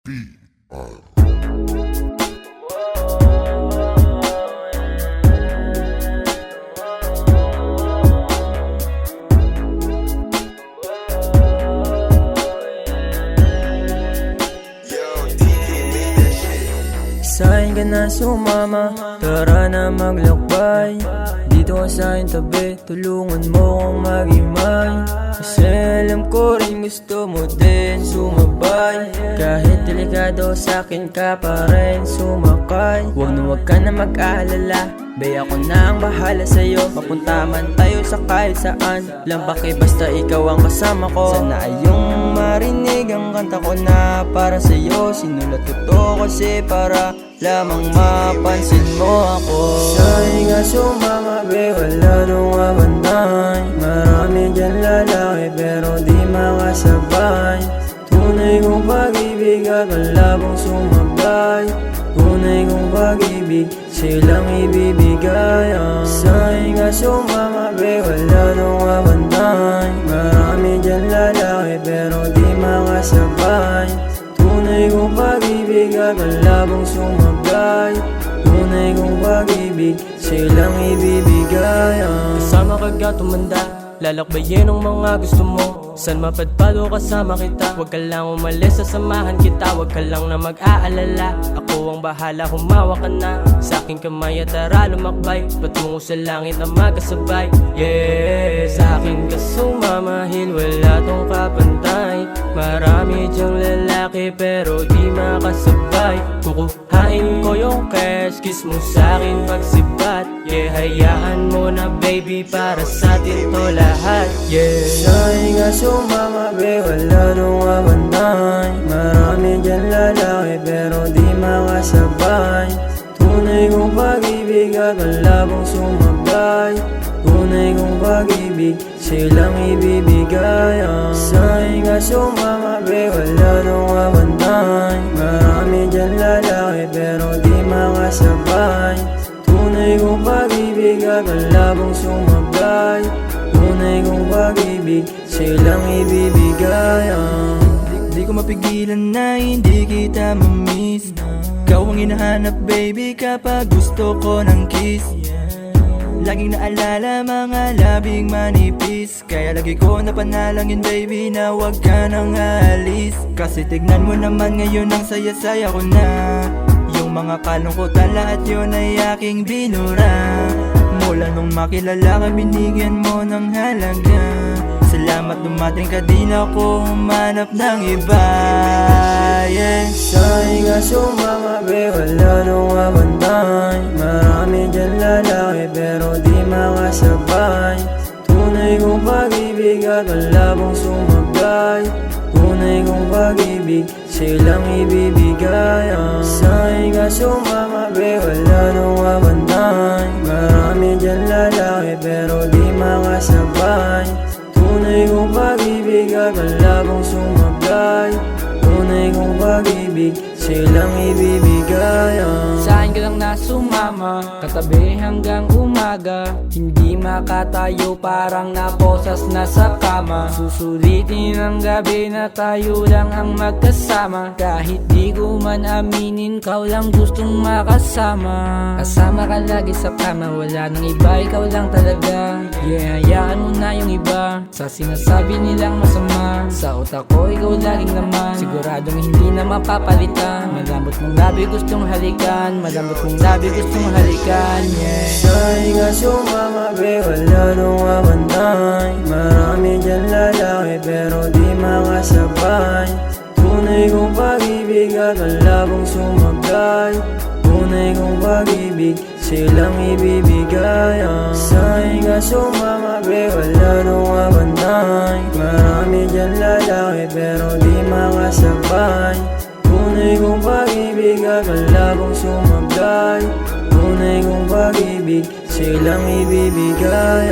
PR. Sa'kin ka na sumama, tara na maglakbay. Dito ka sa'kin tabi, tulungan mo kong magimay. Kasi alam ko rin gusto mo din sumabay. Kahit delikado sa'kin ka pa rin sumakay. Huwag ka na mag-aalala, bay ako na ang bahala sa'yo. Mapunta man tayo sa kahit saan, lang bakit basta ikaw ang kasama ko. Sana ay yung marinig ang kanta ko na para sa'yo. Sinulat ko to kasi para lamang mapansin mo ako. Sa'kin nga sumama, be, wala nung abantay. Marami dyan lalaki pero di makasabay. Tunay kong pag-ibig at malabong sumabay. Tunay kong pag-ibig, silang ibibigay. Sa'kin nga sumama, be, wala nung abantay. Marami dyan lalaki pero di makasabay. Tunay kong pag-ibig at malabong sumabay. Tunay kong pag-ibig, silang ibibigay. Kasama ka tumanda, lalakbayin ang mga gusto mo. San mapadpado kasama kita, huwag ka lang umalis, sasamahan kita. Huwag ka lang na mag-aalala, ako ang bahala, humawa ka na sa aking kamay at tara lumakbay patungo sa langit na magkasabay. Yeah, sa akin ka sumamahil, wala tong kapantay. Marami dyang lalaki pero di makasabay. Kukuhain ko yung cash, kiss mo sa'kin pagsibat. Yeah, hayaan mo na baby, para sa'tin to lahat. Yeah, sa'kin nga sumama, be, wala nung abantay. Marami dyan lalaki pero di makasabay. Tunay kong pag-ibig at malabong sumabay. Tunay kong pag-ibig, silang ibibigay. Sa'kin nga sumama, be, wala nung abantay. Marami dyan lalaki pero di makasabay. Tunay kong pag-ibig at malabong sumabay. Tunay kong pag-ibig, silang ibibigay. Di ko mapigilan na hindi kita mamiss. Ikaw ang hinahanap baby kapag gusto ko ng kiss. Laging naalala mga labing manipis, kaya lagi ko napanalangin baby na wag ka nang aalis. Kasi tignan mo naman ngayon ang saya-saya ko na. Yung mga kalungkutan lahat yun ay aking binura. Mula nung makilala ka binigyan mo ng halaga. Salamat dumating ka, di na ako humanap ng iba. Yeah, sa'kin nga sumama, be, wala nung abantay. Marami dyan lalaki pero di makasabay. Tunay kong pag-ibig at malabong sumabay. Tunay kong pag-ibig, silang ibibigay. Sa'kin nga sumama, be, wala nung abantay. Marami dyan lalaki pero di makasabay. Tunay kong pag-ibig at malabong sumabay. Tunay kong pag-ibig, silang ibibigay. Sa'kin ka lang na sumama, katabi hanggang umaga. Hindi makatayo, parang naposas na sa kama. Susulitin ang gabi na tayo lang ang magkasama. Kahit di ko man aminin, ikaw lang gustong makasama. Kasama ka lagi sa kama, wala nang iba, ikaw lang talaga. Yeah, hayaan mo na yung iba sa sinasabi nilang masama. Sa utak ko, ikaw laging naman, siguradong hindi na mapapalitan. Malambot mong labi gustong halikan, malambot mong labi gustong halikan. Yeah, sa'kin nga sumama, be, wala nung abantay. Marami dyan lalaki pero di makasabay. Tunay kong pag-ibig at malabong sumabay. Tunay kong pag-ibig, silang ibibigay. Sa'kin nga sumama, be, wala nung abantay. Marami dyan lalaki pero di makasabay. Tunay kong pag-ibig at malabong sumabay. Tunay kong pag-ibig, silang ibibigay.